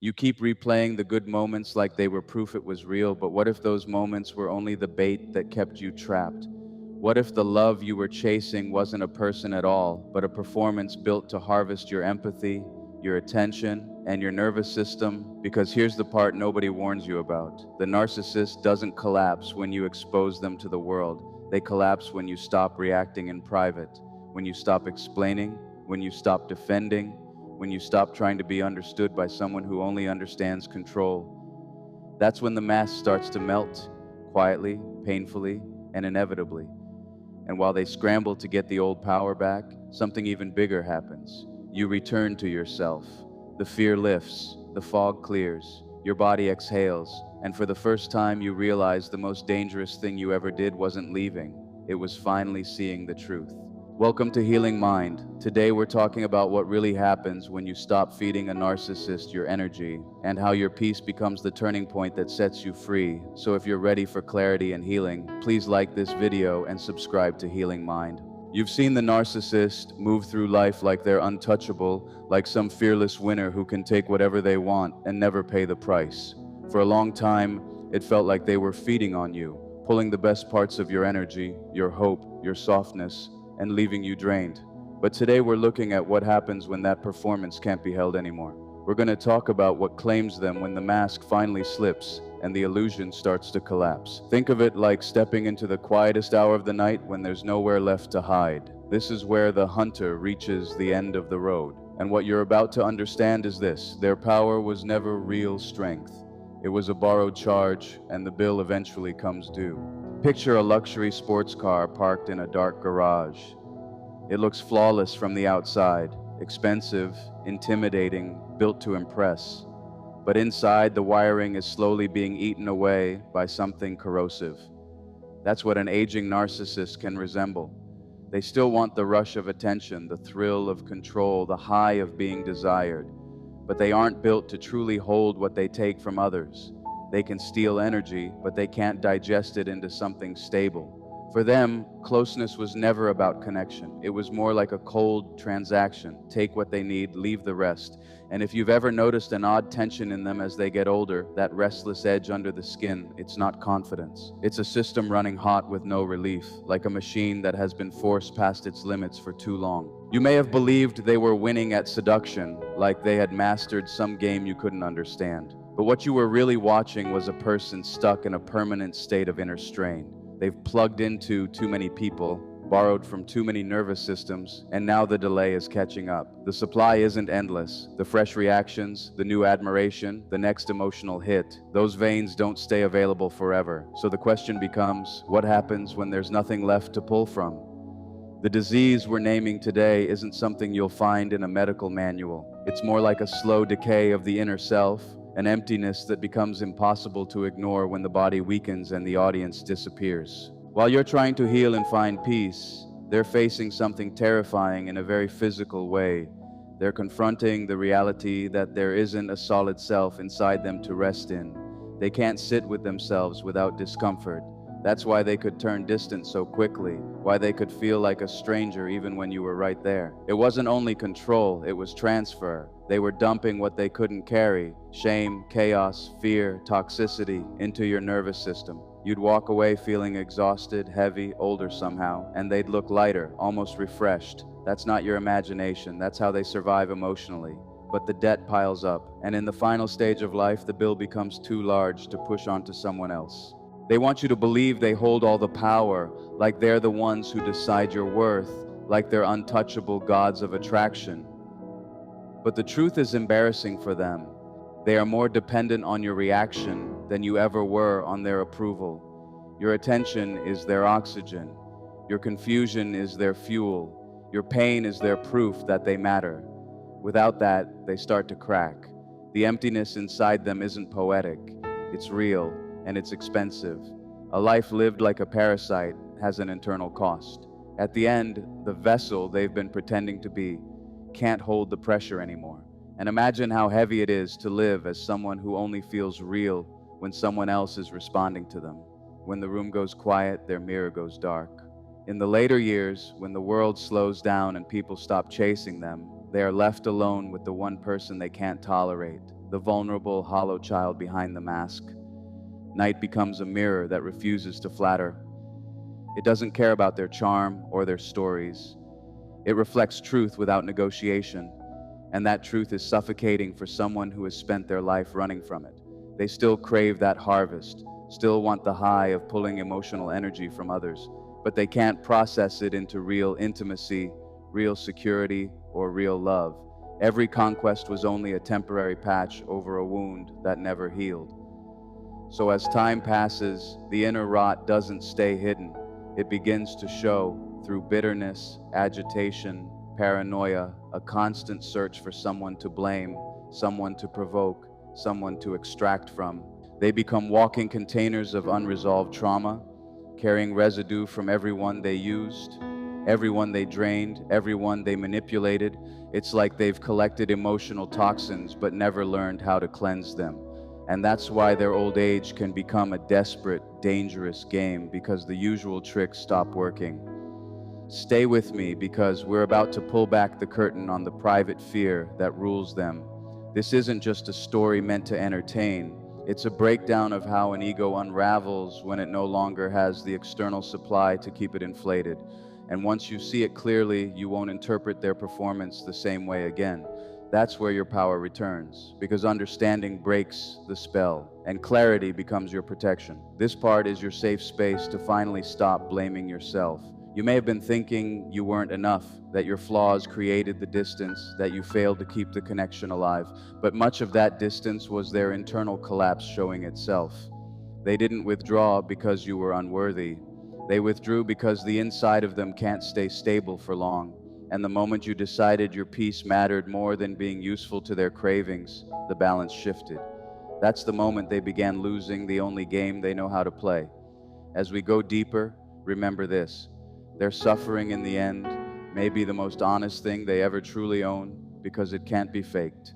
You keep replaying the good moments like they were proof it was real, but what if those moments were only the bait that kept you trapped? What if the love you were chasing wasn't a person at all, but a performance built to harvest your empathy, your attention, and your nervous system? Because here's the part nobody warns you about. The narcissist doesn't collapse when you expose them to the world. They collapse when you stop reacting in private, when you stop explaining, when you stop defending, when you stop trying to be understood by someone who only understands control. That's when the mask starts to melt, quietly, painfully, and inevitably. And while they scramble to get the old power back, something even bigger happens. You return to yourself. The fear lifts, the fog clears, your body exhales, and for the first time you realize the most dangerous thing you ever did wasn't leaving, it was finally seeing the truth. Welcome to Healing Mind. Today we're talking about what really happens when you stop feeding a narcissist your energy and how your peace becomes the turning point that sets you free. So if you're ready for clarity and healing, please like this video and subscribe to Healing Mind. You've seen the narcissist move through life like they're untouchable, like some fearless winner who can take whatever they want and never pay the price. For a long time, it felt like they were feeding on you, pulling the best parts of your energy, your hope, your softness, and leaving you drained. But today we're looking at what happens when that performance can't be held anymore. We're going to talk about what claims them when the mask finally slips and the illusion starts to collapse. Think of it like stepping into the quietest hour of the night when there's nowhere left to hide. This is where the hunter reaches the end of the road. And what you're about to understand is this: their power was never real strength. It was a borrowed charge, and the bill eventually comes due. Picture a luxury sports car parked in a dark garage. It looks flawless from the outside, expensive, intimidating, built to impress. But inside, the wiring is slowly being eaten away by something corrosive. That's what an aging narcissist can resemble. They still want the rush of attention, the thrill of control, the high of being desired. But they aren't built to truly hold what they take from others. They can steal energy, but they can't digest it into something stable. For them, closeness was never about connection. It was more like a cold transaction. Take what they need, leave the rest. And if you've ever noticed an odd tension in them as they get older, that restless edge under the skin, it's not confidence. It's a system running hot with no relief, like a machine that has been forced past its limits for too long. You may have believed they were winning at seduction, like they had mastered some game you couldn't understand. But what you were really watching was a person stuck in a permanent state of inner strain. They've plugged into too many people, borrowed from too many nervous systems, and now the delay is catching up. The supply isn't endless. The fresh reactions, the new admiration, the next emotional hit, those veins don't stay available forever. So the question becomes, what happens when there's nothing left to pull from? The disease we're naming today isn't something you'll find in a medical manual. It's more like a slow decay of the inner self, an emptiness that becomes impossible to ignore when the body weakens and the audience disappears. While you're trying to heal and find peace, they're facing something terrifying in a very physical way. They're confronting the reality that there isn't a solid self inside them to rest in. They can't sit with themselves without discomfort. That's why they could turn distant so quickly, why they could feel like a stranger even when you were right there. It wasn't only control, it was transfer. They were dumping what they couldn't carry, shame, chaos, fear, toxicity, into your nervous system. You'd walk away feeling exhausted, heavy, older somehow, and they'd look lighter, almost refreshed. That's not your imagination, that's how they survive emotionally. But the debt piles up, and in the final stage of life, the bill becomes too large to push onto someone else. They want you to believe they hold all the power, like they're the ones who decide your worth, like they're untouchable gods of attraction. But the truth is embarrassing for them. They are more dependent on your reaction than you ever were on their approval. Your attention is their oxygen. Your confusion is their fuel. Your pain is their proof that they matter. Without that, they start to crack. The emptiness inside them isn't poetic. It's real, and it's expensive. A life lived like a parasite has an internal cost. At the end, the vessel they've been pretending to be can't hold the pressure anymore. And imagine how heavy it is to live as someone who only feels real when someone else is responding to them. When the room goes quiet, their mirror goes dark. In the later years, when the world slows down and people stop chasing them, they are left alone with the one person they can't tolerate. the vulnerable, hollow child behind the mask. Night becomes a mirror that refuses to flatter. It doesn't care about their charm or their stories. It reflects truth without negotiation, and that truth is suffocating for someone who has spent their life running from it. They still crave that harvest, still want the high of pulling emotional energy from others, but they can't process it into real intimacy, real security, or real love. Every conquest was only a temporary patch over a wound that never healed. So as time passes, the inner rot doesn't stay hidden. It begins to show through bitterness, agitation, paranoia, a constant search for someone to blame, someone to provoke, someone to extract from. They become walking containers of unresolved trauma, carrying residue from everyone they used, everyone they drained, everyone they manipulated. It's like they've collected emotional toxins but never learned how to cleanse them. And that's why their old age can become a desperate, dangerous game, because the usual tricks stop working. Stay with me, because we're about to pull back the curtain on the private fear that rules them. This isn't just a story meant to entertain. It's a breakdown of how an ego unravels when it no longer has the external supply to keep it inflated. And once you see it clearly, you won't interpret their performance the same way again. That's where your power returns, because understanding breaks the spell, and clarity becomes your protection. This part is your safe space to finally stop blaming yourself. You may have been thinking you weren't enough, that your flaws created the distance, that you failed to keep the connection alive, but much of that distance was their internal collapse showing itself. They didn't withdraw because you were unworthy. They withdrew because the inside of them can't stay stable for long. And the moment you decided your peace mattered more than being useful to their cravings, the balance shifted. That's the moment they began losing the only game they know how to play. As we go deeper, remember this: their suffering in the end may be the most honest thing they ever truly own, because it can't be faked.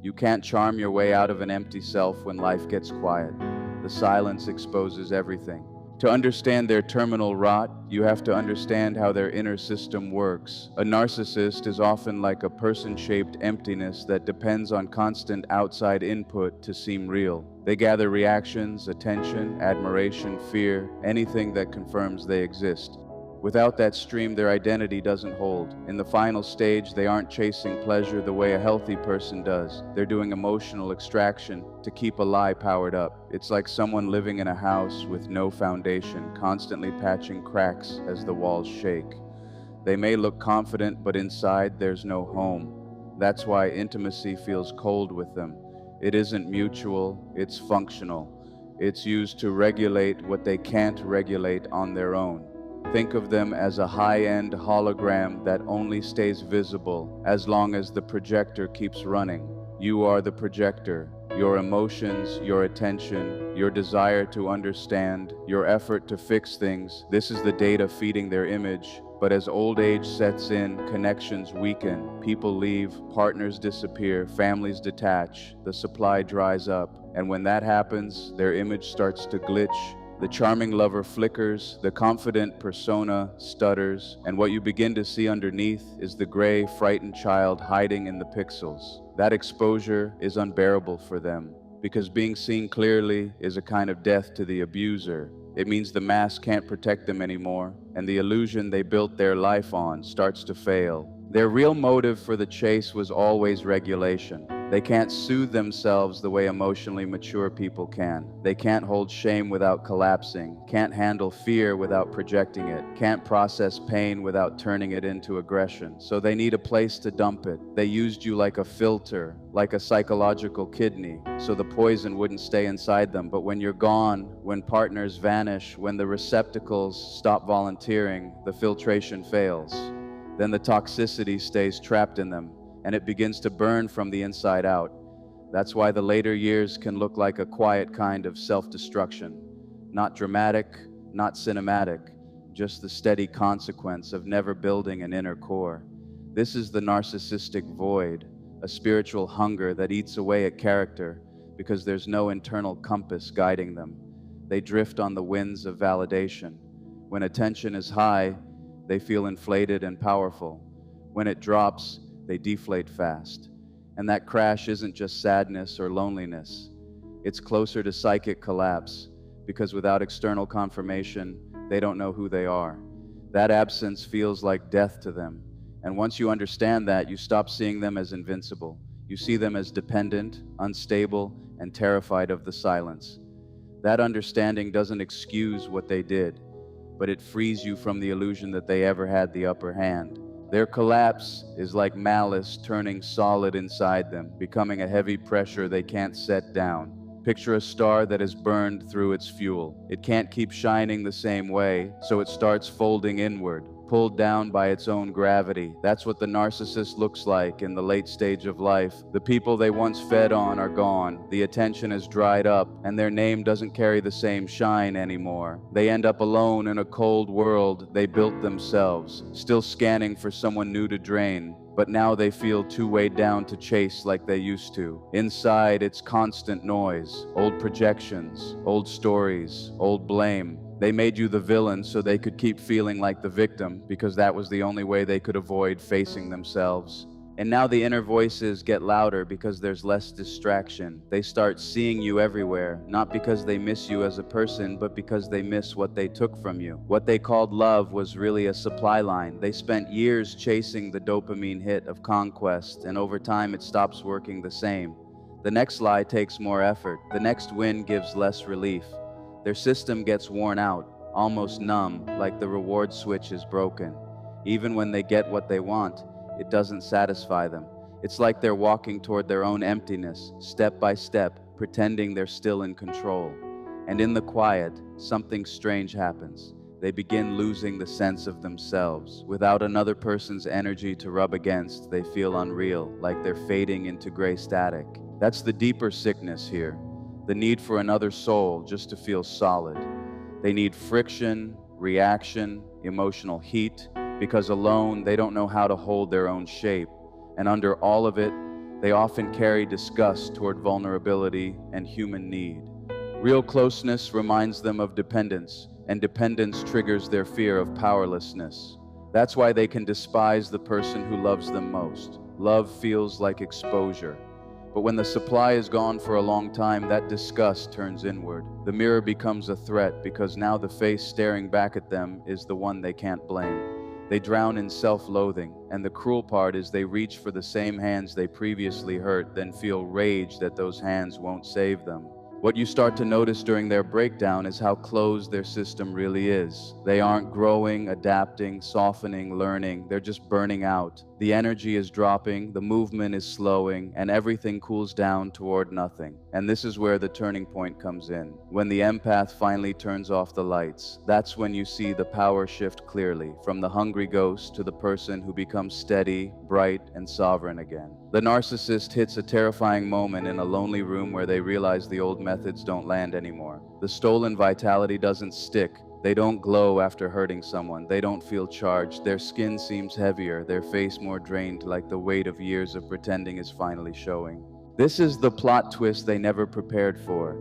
You can't charm your way out of an empty self when life gets quiet. The silence exposes everything. To understand their terminal rot, you have to understand how their inner system works. A narcissist is often like a person-shaped emptiness that depends on constant outside input to seem real. They gather reactions, attention, admiration, fear, anything that confirms they exist. Without that stream, their identity doesn't hold. In the final stage, they aren't chasing pleasure the way a healthy person does. They're doing emotional extraction to keep a lie powered up. It's like someone living in a house with no foundation, constantly patching cracks as the walls shake. They may look confident, but inside there's no home. That's why intimacy feels cold with them. It isn't mutual, it's functional. It's used to regulate what they can't regulate on their own. Think of them as a high-end hologram that only stays visible as long as the projector keeps running. You are the projector. Your emotions, your attention, your desire to understand, your effort to fix things, this is the data feeding their image. But as old age sets in, connections weaken, people leave, partners disappear, families detach, the supply dries up. And when that happens, their image starts to glitch. The charming lover flickers, the confident persona stutters, and what you begin to see underneath is the gray, frightened child hiding in the pixels. That exposure is unbearable for them, because being seen clearly is a kind of death to the abuser. It means the mask can't protect them anymore, and the illusion they built their life on starts to fail. Their real motive for the chase was always regulation. They can't soothe themselves the way emotionally mature people can. They can't hold shame without collapsing, can't handle fear without projecting it, can't process pain without turning it into aggression. So they need a place to dump it. They used you like a filter, like a psychological kidney, so the poison wouldn't stay inside them. But when you're gone, when partners vanish, when the receptacles stop volunteering, the filtration fails. Then the toxicity stays trapped in them, and it begins to burn from the inside out. That's why the later years can look like a quiet kind of self-destruction. Not dramatic, not cinematic, just the steady consequence of never building an inner core. This is the narcissistic void, a spiritual hunger that eats away at character because there's no internal compass guiding them. They drift on the winds of validation. When attention is high, they feel inflated and powerful. When it drops, they deflate fast. And that crash isn't just sadness or loneliness. It's closer to psychic collapse, because without external confirmation, they don't know who they are. That absence feels like death to them. And once you understand that, you stop seeing them as invincible. You see them as dependent, unstable, and terrified of the silence. That understanding doesn't excuse what they did, but it frees you from the illusion that they ever had the upper hand. Their collapse is like malice turning solid inside them, becoming a heavy pressure they can't set down. Picture a star that has burned through its fuel. It can't keep shining the same way, so it starts folding inward, pulled down by its own gravity. That's what the narcissist looks like in the late stage of life. The people they once fed on are gone, the attention has dried up, and their name doesn't carry the same shine anymore. They end up alone in a cold world they built themselves, still scanning for someone new to drain. But now they feel too weighed down to chase like they used to. Inside, it's constant noise, old projections, old stories, old blame. They made you the villain so they could keep feeling like the victim, because that was the only way they could avoid facing themselves. And now the inner voices get louder because there's less distraction. They start seeing you everywhere, not because they miss you as a person, but because they miss what they took from you. What they called love was really a supply line. They spent years chasing the dopamine hit of conquest, and over time it stops working the same. The next lie takes more effort. The next win gives less relief. Their system gets worn out, almost numb, like the reward switch is broken. Even when they get what they want, it doesn't satisfy them. It's like they're walking toward their own emptiness, step by step, pretending they're still in control. And in the quiet, something strange happens. They begin losing the sense of themselves. Without another person's energy to rub against, they feel unreal, like they're fading into gray static. That's the deeper sickness here, the need for another soul just to feel solid. They need friction, reaction, emotional heat, because alone they don't know how to hold their own shape. And under all of it, they often carry disgust toward vulnerability and human need. Real closeness reminds them of dependence, and dependence triggers their fear of powerlessness. That's why they can despise the person who loves them most. Love feels like exposure. But when the supply is gone for a long time, that disgust turns inward. The mirror becomes a threat because now the face staring back at them is the one they can't blame. They drown in self-loathing, and the cruel part is they reach for the same hands they previously hurt, then feel rage that those hands won't save them. What you start to notice during their breakdown is how closed their system really is. They aren't growing, adapting, softening, learning. They're just burning out. The energy is dropping, the movement is slowing, and everything cools down toward nothing. And this is where the turning point comes in. When the empath finally turns off the lights, that's when you see the power shift clearly, from the hungry ghost to the person who becomes steady, bright, and sovereign again. The narcissist hits a terrifying moment in a lonely room where they realize the old methods don't land anymore. The stolen vitality doesn't stick. They don't glow after hurting someone. They don't feel charged. Their skin seems heavier, their face more drained, like the weight of years of pretending is finally showing. This is the plot twist they never prepared for.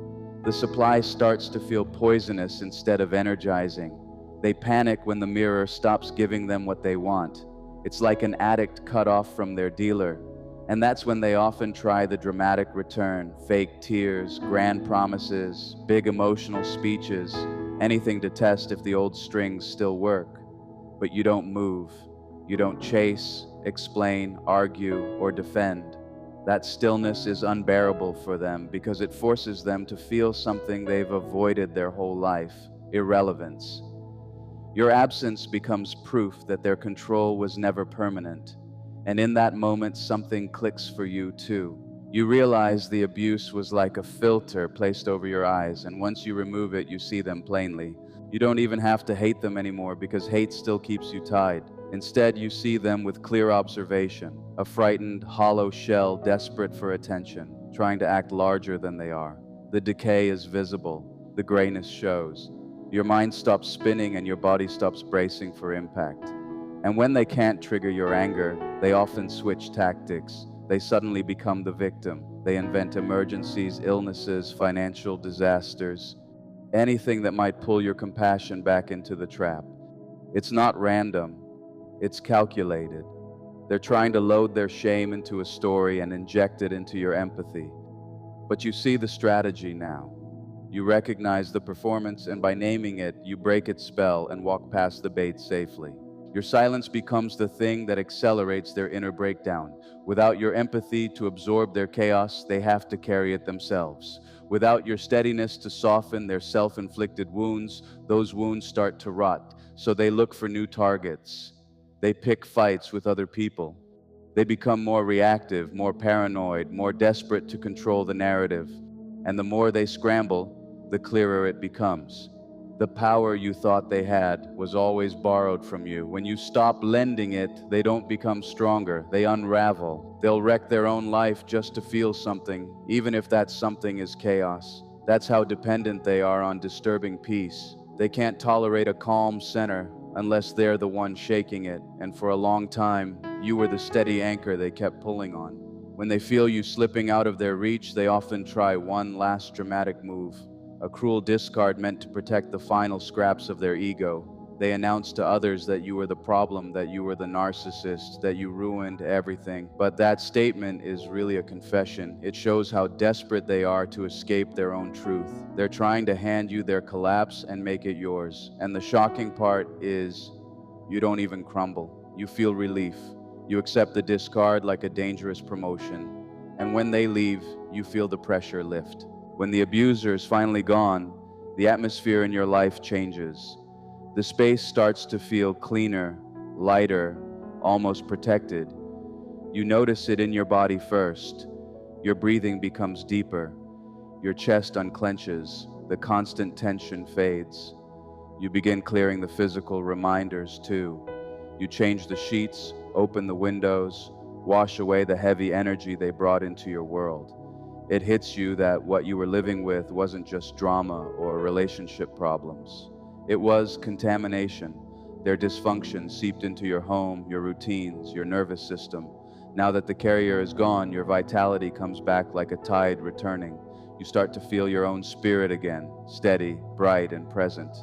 The supply starts to feel poisonous instead of energizing. They panic when the mirror stops giving them what they want. It's like an addict cut off from their dealer. And that's when they often try the dramatic return, fake tears, grand promises, big emotional speeches, anything to test if the old strings still work. But you don't move. You don't chase, explain, argue, or defend. That stillness is unbearable for them because it forces them to feel something they've avoided their whole life: irrelevance. Your absence becomes proof that their control was never permanent. And in that moment, something clicks for you too. You realize the abuse was like a filter placed over your eyes, and once you remove it, you see them plainly. You don't even have to hate them anymore because hate still keeps you tied. Instead, you see them with clear observation, a frightened, hollow shell desperate for attention, trying to act larger than they are. The decay is visible, the grayness shows. Your mind stops spinning and your body stops bracing for impact. And when they can't trigger your anger, they often switch tactics. They suddenly become the victim. They invent emergencies, illnesses, financial disasters, anything that might pull your compassion back into the trap. It's not random, it's calculated. They're trying to load their shame into a story and inject it into your empathy. But you see the strategy now. You recognize the performance, and by naming it, you break its spell and walk past the bait safely. Your silence becomes the thing that accelerates their inner breakdown. Without your empathy to absorb their chaos, they have to carry it themselves. Without your steadiness to soften their self-inflicted wounds, those wounds start to rot, so they look for new targets. They pick fights with other people. They become more reactive, more paranoid, more desperate to control the narrative. And the more they scramble, the clearer it becomes. The power you thought they had was always borrowed from you. When you stop lending it, they don't become stronger. They unravel. They'll wreck their own life just to feel something, even if that something is chaos. That's how dependent they are on disturbing peace. They can't tolerate a calm center unless they're the one shaking it. And for a long time, you were the steady anchor they kept pulling on. When they feel you slipping out of their reach, they often try one last dramatic move. A cruel discard meant to protect the final scraps of their ego. They announced to others that you were the problem, that you were the narcissist, that you ruined everything. But that statement is really a confession. It shows how desperate they are to escape their own truth. They're trying to hand you their collapse and make it yours. And the shocking part is, you don't even crumble. You feel relief. You accept the discard like a dangerous promotion. And when they leave, you feel the pressure lift. When the abuser is finally gone, the atmosphere in your life changes. The space starts to feel cleaner, lighter, almost protected. You notice it in your body first. Your breathing becomes deeper. Your chest unclenches. The constant tension fades. You begin clearing the physical reminders too. You change the sheets, open the windows, wash away the heavy energy they brought into your world. It hits you that what you were living with wasn't just drama or relationship problems. It was contamination. Their dysfunction seeped into your home, your routines, your nervous system. Now that the carrier is gone, your vitality comes back like a tide returning. You start to feel your own spirit again, steady, bright, and present.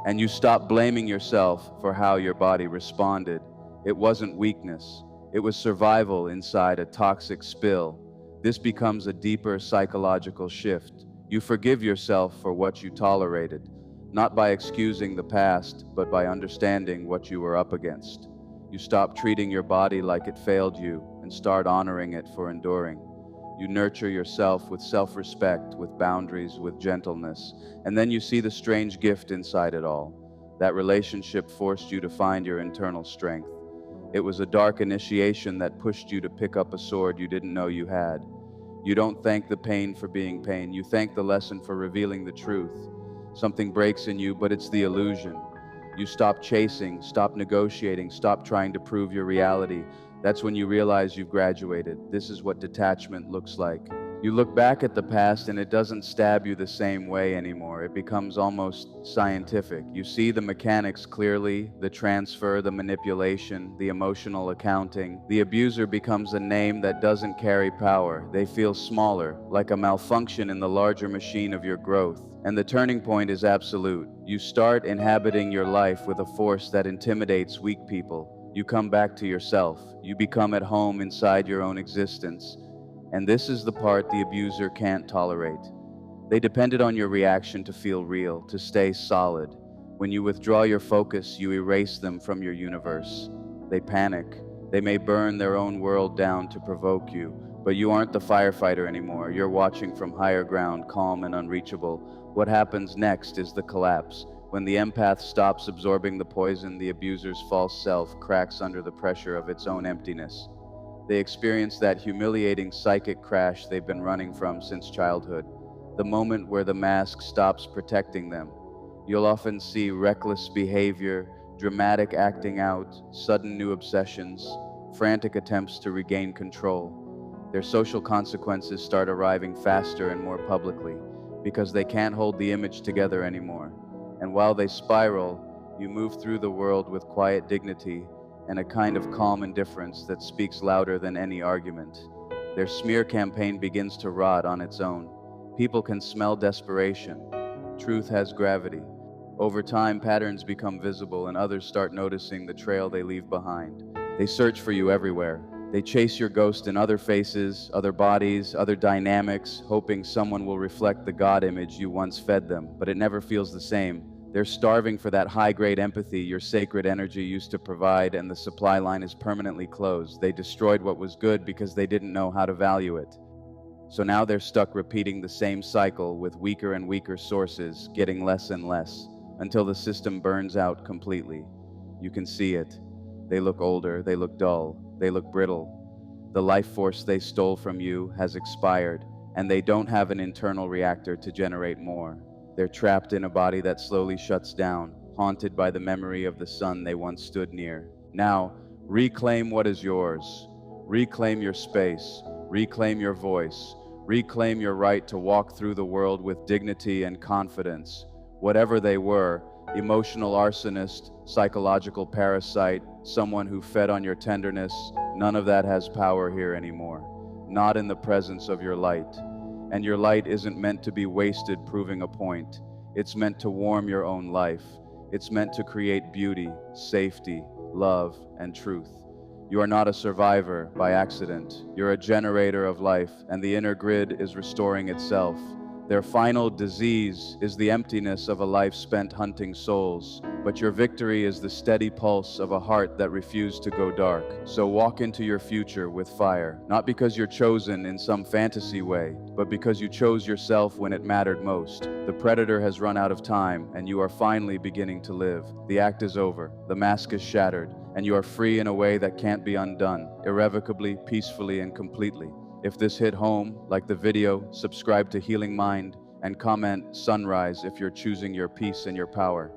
And you stop blaming yourself for how your body responded. It wasn't weakness. It was survival inside a toxic spill. This becomes a deeper psychological shift. You forgive yourself for what you tolerated, not by excusing the past, but by understanding what you were up against. You stop treating your body like it failed you and start honoring it for enduring. You nurture yourself with self-respect, with boundaries, with gentleness, and then you see the strange gift inside it all. That relationship forced you to find your internal strength. It was a dark initiation that pushed you to pick up a sword you didn't know you had. You don't thank the pain for being pain. You thank the lesson for revealing the truth. Something breaks in you, but it's the illusion. You stop chasing, stop negotiating, stop trying to prove your reality. That's when you realize you've graduated. This is what detachment looks like. You look back at the past and it doesn't stab you the same way anymore. It becomes almost scientific. You see the mechanics clearly, the transfer, the manipulation, the emotional accounting. The abuser becomes a name that doesn't carry power. They feel smaller, like a malfunction in the larger machine of your growth. And the turning point is absolute. You start inhabiting your life with a force that intimidates weak people. You come back to yourself. You become at home inside your own existence. And this is the part the abuser can't tolerate. They depended on your reaction to feel real, to stay solid. When you withdraw your focus, you erase them from your universe. They panic. They may burn their own world down to provoke you, but you aren't the firefighter anymore. You're watching from higher ground, calm and unreachable. What happens next is the collapse. When the empath stops absorbing the poison, the abuser's false self cracks under the pressure of its own emptiness. They experience that humiliating psychic crash they've been running from since childhood, the moment where the mask stops protecting them. You'll often see reckless behavior, dramatic acting out, sudden new obsessions, frantic attempts to regain control. Their social consequences start arriving faster and more publicly because they can't hold the image together anymore. And while they spiral, you move through the world with quiet dignity and a kind of calm indifference that speaks louder than any argument. Their smear campaign begins to rot on its own. People can smell desperation. Truth has gravity. Over time, patterns become visible and others start noticing the trail they leave behind. They search for you everywhere. They chase your ghost in other faces, other bodies, other dynamics, hoping someone will reflect the God image you once fed them, but it never feels the same. They're starving for that high-grade empathy your sacred energy used to provide, and the supply line is permanently closed. They destroyed what was good because they didn't know how to value it. So now they're stuck repeating the same cycle with weaker and weaker sources, getting less and less, until the system burns out completely. You can see it. They look older, they look dull, they look brittle. The life force they stole from you has expired, and they don't have an internal reactor to generate more. They're trapped in a body that slowly shuts down, haunted by the memory of the sun they once stood near. Now, reclaim what is yours. Reclaim your space. Reclaim your voice. Reclaim your right to walk through the world with dignity and confidence. Whatever they were, emotional arsonist, psychological parasite, someone who fed on your tenderness, none of that has power here anymore. Not in the presence of your light. And your light isn't meant to be wasted proving a point. It's meant to warm your own life. It's meant to create beauty, safety, love, and truth. You are not a survivor by accident. You're a generator of life, and the inner grid is restoring itself. Their final disease is the emptiness of a life spent hunting souls, but your victory is the steady pulse of a heart that refused to go dark. So walk into your future with fire, not because you're chosen in some fantasy way, but because you chose yourself when it mattered most. The predator has run out of time, and you are finally beginning to live. The act is over, the mask is shattered, and you are free in a way that can't be undone, irrevocably, peacefully, and completely. If this hit home, like the video, subscribe to Healing Mind, and comment sunrise if you're choosing your peace and your power.